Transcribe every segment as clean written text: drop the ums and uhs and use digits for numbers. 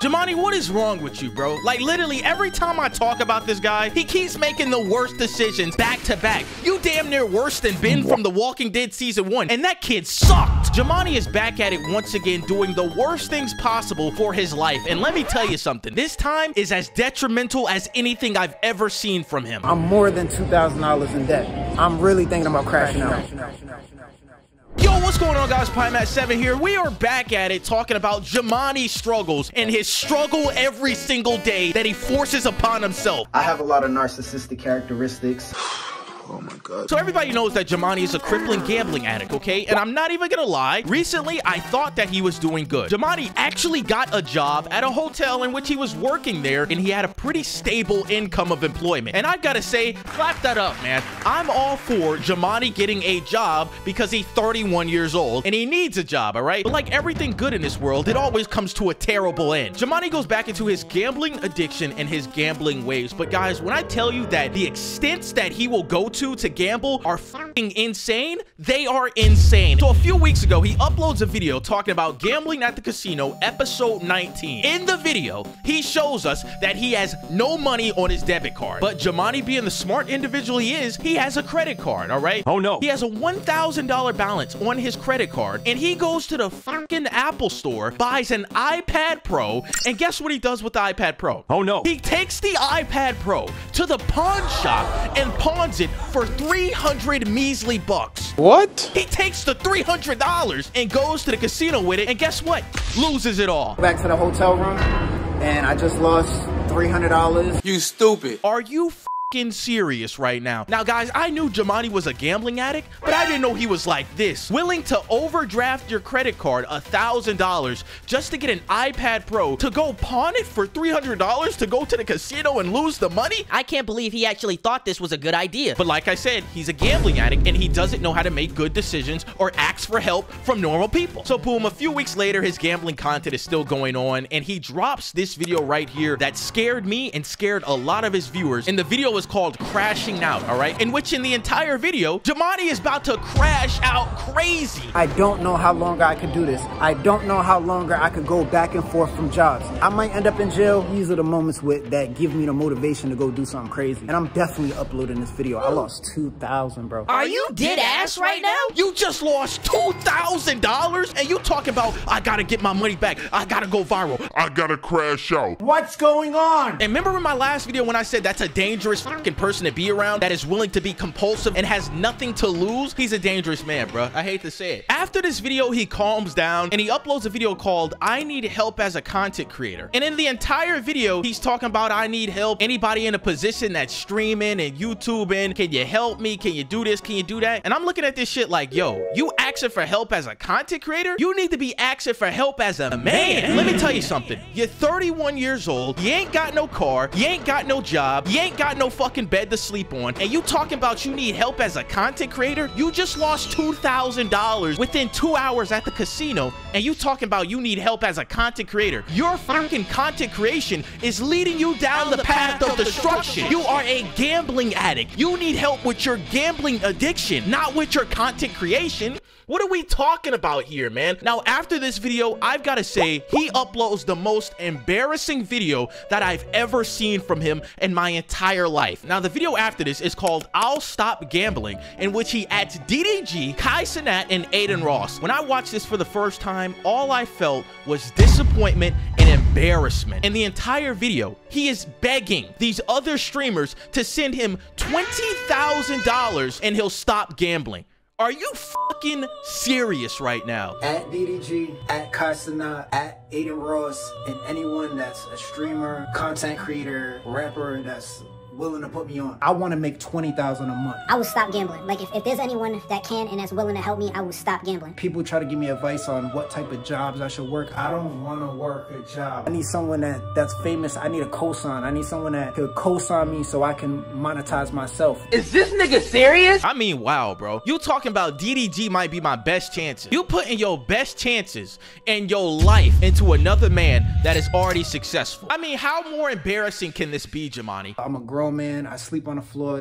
Jummane, what is wrong with you, bro? Like, literally, every time I talk about this guy, he keeps making the worst decisions back to back. You damn near worse than Ben from The Walking Dead Season 1, and that kid sucked. Jummane is back at it once again, doing the worst things possible for his life. And let me tell you something, this time is as detrimental as anything I've ever seen from him. I'm more than $2,000 in debt. I'm really thinking about crashing out. Yo, what's going on, guys? 𝕤𝕠𝕔𝕚𝕒 here. We are back at it talking about Jummane's struggles and his struggle every single day that he forces upon himself. I have a lot of narcissistic characteristics. Oh my God. So everybody knows that Jummane is a crippling gambling addict, okay? And I'm not even gonna lie, recently I thought that he was doing good. Jummane actually got a job at a hotel in which he was working there, and he had a pretty stable income of employment. And I gotta say, clap that up, man. I'm all for Jummane getting a job because he's 31 years old and he needs a job, all right? But like everything good in this world, it always comes to a terrible end. Jummane goes back into his gambling addiction and his gambling ways. But guys, when I tell you that the extents that he will go to gamble are fucking insane, they are insane. So a few weeks ago, he uploads a video talking about gambling at the casino, episode 19. In the video, he shows us that he has no money on his debit card. But Jummane, being the smart individual he is, he has a credit card, all right? Oh no. He has a $1,000 balance on his credit card, and he goes to the fucking Apple store, buys an iPad Pro, and guess what he does with the iPad Pro? Oh no. He takes the iPad Pro to the pawn shop and pawns it for 300 measly bucks. What? He takes the $300 and goes to the casino with it, and guess what? Loses it all. Back to the hotel room, and I just lost $300. You stupid. Are you f***ing serious right now? Now, guys, I knew Jummane was a gambling addict, but I didn't know he was like this. Willing to overdraft your credit card $1,000 just to get an iPad Pro to go pawn it for $300 to go to the casino and lose the money? I can't believe he actually thought this was a good idea. But like I said, he's a gambling addict and he doesn't know how to make good decisions or ask for help from normal people. So boom, a few weeks later, his gambling content is still going on, and he drops this video right here that scared me and scared a lot of his viewers. And the video is called Crashing Out, all right? In which in the entire video, Jummane is about to crash out crazy. I don't know how longer I could do this. I don't know how longer I could go back and forth from jobs. I might end up in jail. These are the moments that give me the motivation to go do something crazy. And I'm definitely uploading this video. I lost $2,000, bro. Are you dead ass right now? You just lost $2,000 and you talking about, I gotta get my money back. I gotta go viral. I gotta crash out. What's going on? And remember in my last video when I said that's a dangerous fucking person to be around, that is willing to be compulsive and has nothing to lose? He's a dangerous man, bro. I hate to say it. After this video, he calms down and he uploads a video called I Need Help as a Content Creator. And in the entire video, he's talking about I need help. Anybody in a position that's streaming and YouTubing, can you help me? Can you do this? Can you do that? And I'm looking at this shit like, yo, you asking for help as a content creator? You need to be asking for help as a man. Let me tell you something. You're 31 years old. You ain't got no car. You ain't got no job. You ain't got no fucking bed to sleep on. And you talking about you need help as a content creator? You just lost $2,000 within 2 hours at the casino. And you talking about you need help as a content creator. Your fucking content creation is leading you down the path of destruction. You are a gambling addict. You need help with your gambling addiction, not with your content creation. What are we talking about here, man? Now, after this video, I've got to say, he uploads the most embarrassing video that I've ever seen from him in my entire life. Now, the video after this is called I'll Stop Gambling, in which he adds DDG, Kai Cenat, and Aiden Ross. When I watched this for the first time, all I felt was disappointment and embarrassment. In the entire video, he is begging these other streamers to send him $20,000 and he'll stop gambling. Are you fucking serious right now? At DDG, at Kai Cenat, at Aiden Ross, and anyone that's a streamer, content creator, rapper that's willing to put me on. I want to make $20,000 a month. I will stop gambling. Like, if there's anyone that can and that's willing to help me, I will stop gambling. People try to give me advice on what type of jobs I should work. I don't want to work a job. I need someone that's famous. I need a cosign. I need someone that could cosign me so I can monetize myself. Is this nigga serious? I mean, wow, bro. You talking about DDG might be my best chances. You putting your best chances and your life into another man that is already successful. I mean, how more embarrassing can this be, Jummane? I'm a grown grown man. I sleep on the floor.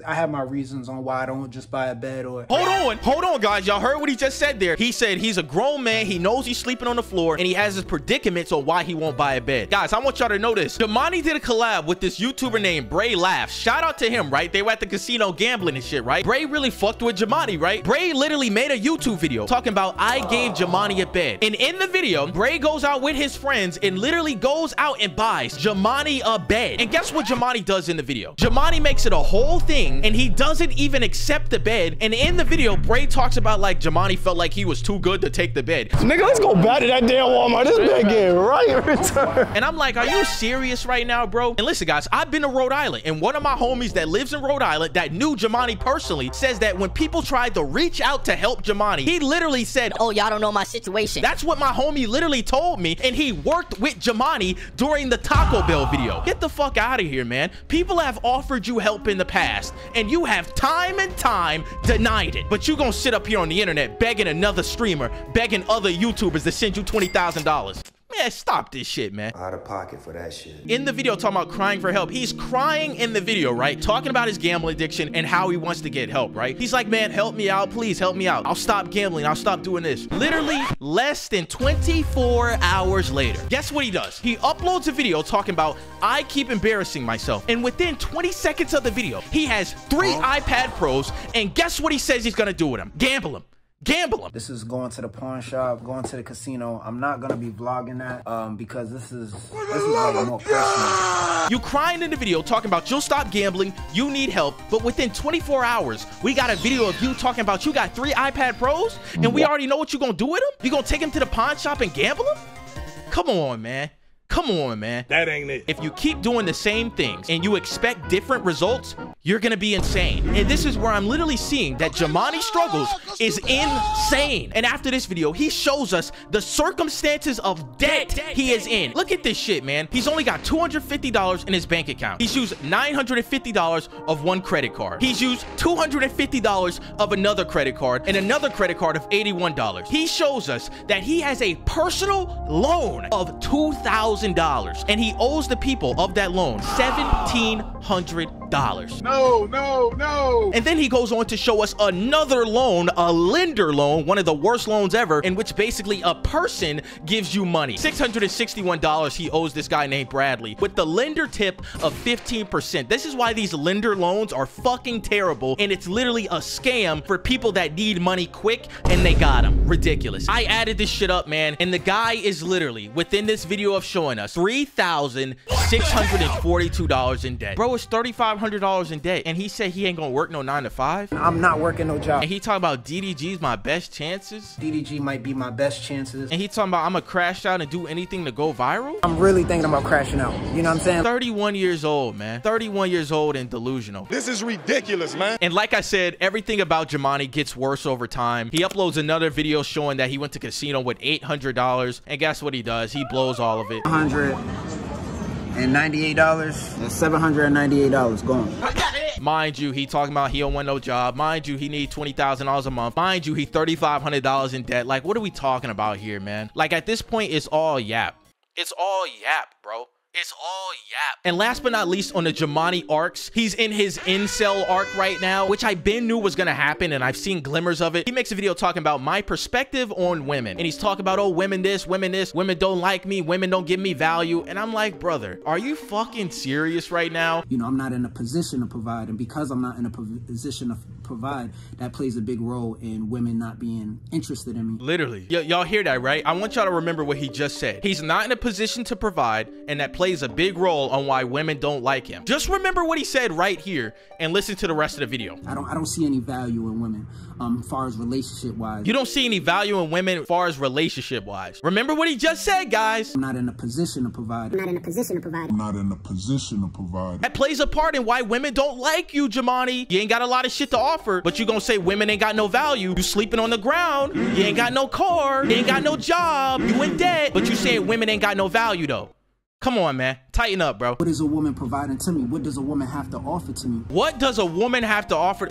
I have my reasons on why I don't just buy a bed or... Hold on, guys. Y'all heard what he just said there. He said he's a grown man. He knows he's sleeping on the floor, and he has his predicaments on why he won't buy a bed. Guys, I want y'all to know this. Jummane did a collab with this YouTuber named 𝕤𝕤. Shout out to him, right? They were at the casino gambling and shit, right? 𝕤𝕤 really fucked with Jummane, right? 𝕤𝕤 literally made a YouTube video talking about I gave Jummane a bed. And in the video, 𝕤𝕤 goes out with his friends and literally goes out and buys Jummane a bed. And guess what Jummane does in the video? Jummane makes it a whole thing, and he doesn't even accept the bed. And in the video, 𝕤𝕤 talks about like Jummane felt like he was too good to take the bed. Nigga, let's go back to that damn Walmart. This bed getting right in return. And I'm like, are you serious right now, bro? And listen, guys, I've been to Rhode Island, and one of my homies that lives in Rhode Island that knew Jummane personally says that when people tried to reach out to help Jummane, he literally said, Oh, y'all don't know my situation. that's what my homie literally told me, and he worked with Jummane during the Taco Bell video. Get the fuck out of here, man. People have offered you help in the past, and you have time and time denied it. But you gonna sit up here on the internet begging another streamer, begging other YouTubers to send you $20,000. Man, stop this shit, man. Out of pocket for that shit. In the video talking about crying for help, he's crying in the video, right? Talking about his gambling addiction and how he wants to get help, right? He's like, man, help me out, please help me out. I'll stop gambling, I'll stop doing this. Literally less than 24 hours later, guess what he does? He uploads a video talking about I keep embarrassing myself. And within 20 seconds of the video, he has 3 iPad Pros, and guess what he says he's gonna do with them? Gamble them. Gamble them. This is going to the pawn shop, going to the casino. I'm not gonna be vlogging that because this is like more personal. You crying in the video talking about you'll stop gambling, you need help, but within 24 hours, we got a video of you talking about you got 3 iPad Pros, and we already know what you're gonna do with them? You gonna take them to the pawn shop and gamble them? Come on, man. Come on, man. That ain't it. If you keep doing the same things and you expect different results, you're gonna be insane. And this is where I'm literally seeing that Jummane struggles is insane. And after this video, he shows us the circumstances of debt he is in. Look at this shit, man. He's only got $250 in his bank account. He's used $950 of one credit card. He's used $250 of another credit card and another credit card of $81. He shows us that he has a personal loan of $2,000 and he owes the people of that loan $1,700. No. And then he goes on to show us another loan, a lender loan, one of the worst loans ever, in which basically a person gives you money. $661 he owes this guy named Bradley with the lender tip of 15%. This is why these lender loans are fucking terrible, and it's literally a scam for people that need money quick, and they got them. Ridiculous. I added this shit up, man, and the guy is literally, within this video of showing us, $3,642 in debt. Bro is $3,500 in debt, and he said he ain't gonna work no 9 to 5. I'm not working no job. And he talking about DDG's my best chances. DDG might be my best chances. And he talking about I'm gonna crash out and do anything to go viral. I'm really thinking about crashing out. You know what I'm saying? 31 years old, man. 31 years old and delusional. This is ridiculous, man. And like I said, everything about Jummane gets worse over time. He uploads another video showing that he went to casino with $800, and guess what he does? He blows all of it. $198. That's $798 gone. Mind you, he talking about he don't want no job. Mind you, he need $20,000 a month. Mind you, he $3,500 in debt. Like, what are we talking about here, man? Like, at this point, it's all yap. It's all yap, bro. It's all yap. And last but not least, on the Jummane arcs, he's in his incel arc right now, which I been knew was gonna happen, and I've seen glimmers of it. He makes a video talking about my perspective on women, and he's talking about, oh, women this, women don't like me, women don't give me value. And I'm like, brother, are you fucking serious right now? You know, I'm not in a position to provide, and because I'm not in a position to provide, that plays a big role in women not being interested in me. Literally. Y'all hear that, right? I want y'all to remember what he just said. He's not in a position to provide, and that plays a big role on why women don't like him. Just remember what he said right here and listen to the rest of the video. I don't see any value in women as far as relationship wise. You don't see any value in women as far as relationship wise. Remember what he just said, guys. I'm not in a position to provide. I'm not in a position to provide. I'm not in a position to provide. That plays a part in why women don't like you, Jummane. You ain't got a lot of shit to offer, but you gonna say women ain't got no value. You sleeping on the ground. You ain't got no car. You ain't got no job. You in debt, but you saying women ain't got no value though. Come on, man. Tighten up, bro. What is a woman providing to me? What does a woman have to offer to me? What does a woman have to offer?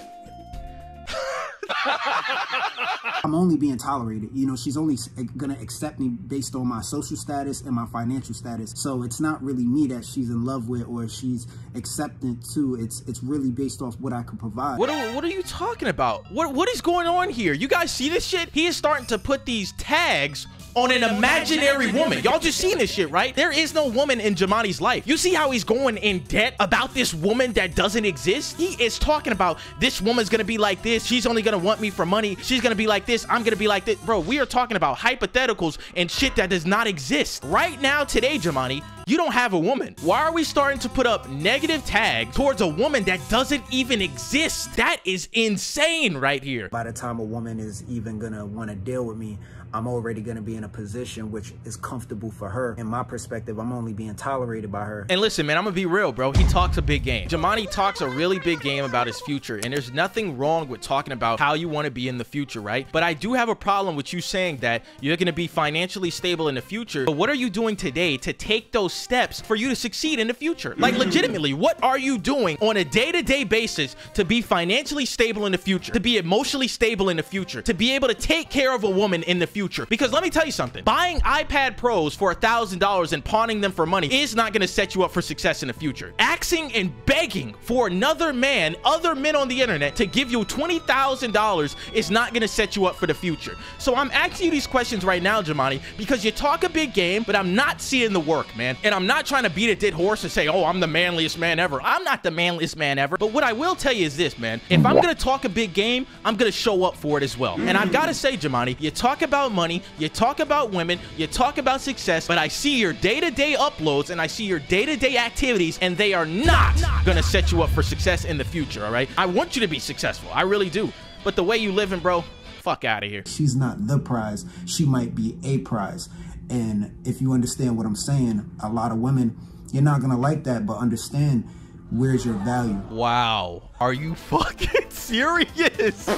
I'm only being tolerated. You know, she's only gonna accept me based on my social status and my financial status. So it's not really me that she's in love with or she's acceptant to. It's really based off what I can provide. What are you talking about? What is going on here? You guys see this shit? He is starting to put these tags on an imaginary woman. Y'all just seen this shit, right? There is no woman in Jummane's life. You see how he's going in debt about this woman that doesn't exist? He is talking about this woman's gonna be like this. She's only gonna want me for money. She's gonna be like this. I'm gonna be like this. Bro, we are talking about hypotheticals and shit that does not exist. Right now, today, Jummane, you don't have a woman. Why are we starting to put up negative tags towards a woman that doesn't even exist? That is insane right here. By the time a woman is even gonna wanna deal with me, I'm already gonna be in a position which is comfortable for her. In my perspective, I'm only being tolerated by her. And listen, man, I'm gonna be real, bro. He talks a big game. Jummane talks a really big game about his future, and there's nothing wrong with talking about how you want to be in the future, right? But I do have a problem with you saying that you're gonna be financially stable in the future. But what are you doing today to take those steps for you to succeed in the future? Like, legitimately, what are you doing on a day-to-day basis to be financially stable in the future, to be emotionally stable in the future, to be able to take care of a woman in the future? Because let me tell you something, buying iPad Pros for $1,000 and pawning them for money is not going to set you up for success in the future. Asking and begging for another man, other men on the internet, to give you $20,000 is not going to set you up for the future. So I'm asking you these questions right now, Jummane, because you talk a big game, but I'm not seeing the work, man. And I'm not trying to beat a dead horse and say, oh, I'm the manliest man ever. I'm not the manliest man ever. But what I will tell you is this, man. If I'm going to talk a big game, I'm going to show up for it as well. And I've got to say, Jummane, you talk about money, you talk about women, you talk about success, but I see your day-to-day uploads and I see your day-to-day activities, and they are not gonna set you up for success in the future, all right? I want you to be successful, I really do. But the way you living, bro, fuck out of here. She's not the prize, she might be a prize. And if you understand what I'm saying, a lot of women, you're not gonna like that, but understand, where's your value? Wow. Are you fucking serious?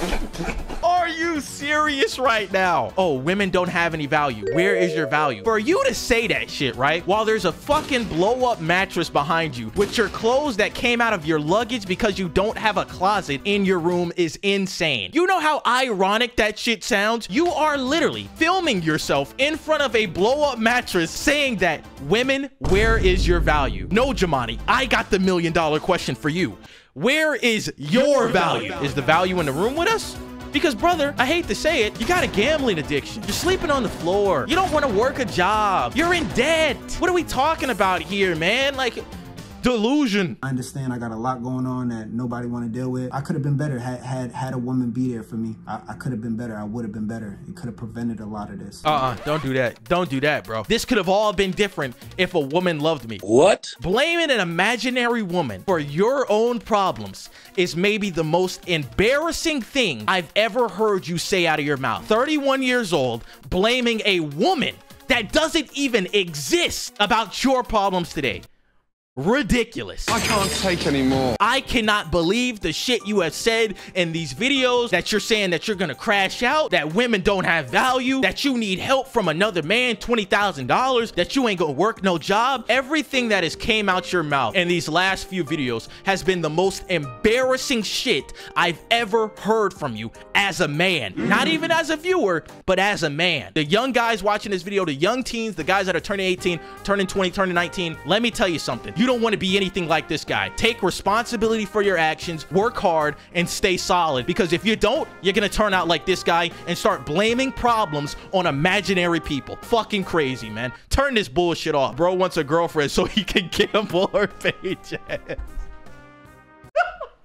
Are you serious right now? Oh, women don't have any value. Where is your value? For you to say that shit, right? While there's a fucking blow-up mattress behind you with your clothes that came out of your luggage because you don't have a closet in your room is insane. You know how ironic that shit sounds? You are literally filming yourself in front of a blow-up mattress saying that, women, where is your value? No, Jummane, I got the $1 million question for you. Where is your value? Is the value in the room with us? Because, brother, I hate to say it, you got a gambling addiction. You're sleeping on the floor. You don't want to work a job. You're in debt. What are we talking about here, man? Like, delusion. I understand I got a lot going on that nobody want to deal with. I could have been better had a woman be there for me. I could have been better. I would have been better. It could have prevented a lot of this. Don't do that. Don't do that, bro. This could have all been different if a woman loved me. What? Blaming an imaginary woman for your own problems is maybe the most embarrassing thing I've ever heard you say out of your mouth. 31 years old, blaming a woman that doesn't even exist about your problems today. Ridiculous. I can't take any more. I cannot believe the shit you have said in these videos, that you're saying that you're gonna crash out, that women don't have value, that you need help from another man, $20,000, that you ain't gonna work no job. Everything that has came out your mouth in these last few videos has been the most embarrassing shit I've ever heard from you as a man. Not even as a viewer, but as a man. The young guys watching this video, the young teens, the guys that are turning 18, turning 20, turning 19, let me tell you something. You don't want to be anything like this guy. Take responsibility for your actions, work hard, and stay solid. Because if you don't, you're gonna turn out like this guy and start blaming problems on imaginary people. Fucking crazy, man. Turn this bullshit off. Bro wants a girlfriend so he can gamble her paycheck.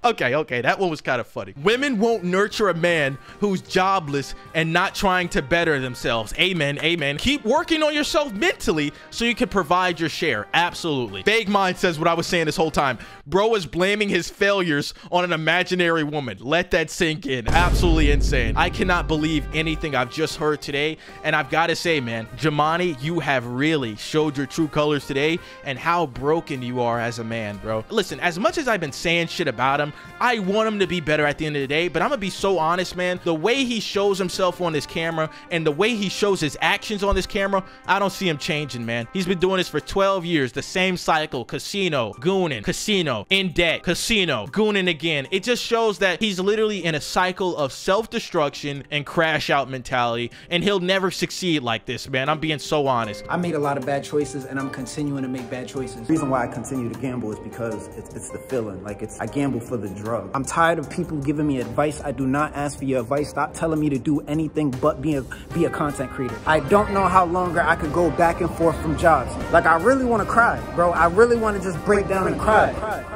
Okay, that one was kind of funny. Women won't nurture a man who's jobless and not trying to better themselves. Amen, amen. Keep working on yourself mentally so you can provide your share. Absolutely. Vague Mind says what I was saying this whole time. Bro is blaming his failures on an imaginary woman. Let that sink in. Absolutely insane. I cannot believe anything I've just heard today. And I've got to say, man, Jummane, you have really showed your true colors today and how broken you are as a man, bro. Listen, as much as I've been saying shit about him, I want him to be better at the end of the day, but I'm gonna be so honest, man. The way he shows himself on this camera and the way he shows his actions on this camera, I don't see him changing, man. He's been doing this for 12 years, the same cycle: casino, gooning, casino, in debt, casino, gooning again. It just shows that he's literally in a cycle of self-destruction and crash out mentality, and he'll never succeed like this, man. I'm being so honest. I made a lot of bad choices, and I'm continuing to make bad choices. The reason why I continue to gamble is because it's the feeling. Like, I gamble for the drug. I'm tired of people giving me advice. I do not ask for your advice. Stop telling me to do anything but be a content creator. I don't know how longer I could go back and forth from jobs. Like, I really want to cry, bro. I really want to just break down and cry.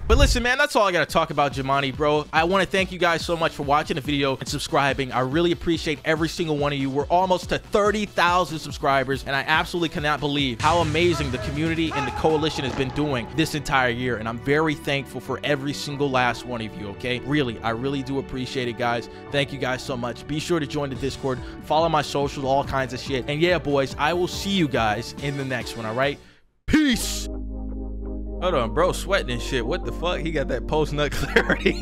But listen, man, that's all I gotta talk about Jummane, bro. I want to thank you guys so much for watching the video and subscribing. I really appreciate every single one of you. We're almost to 30,000 subscribers, and I absolutely cannot believe how amazing the community and the coalition has been doing this entire year, and I'm very thankful for every single last one of you, okay? Really, I really do appreciate it, guys. Thank you guys so much. Be sure to join the Discord, follow my socials, all kinds of shit. And yeah, boys, I will see you guys in the next one, all right? Peace! Hold on, bro, sweating and shit. What the fuck? He got that post-nut clarity.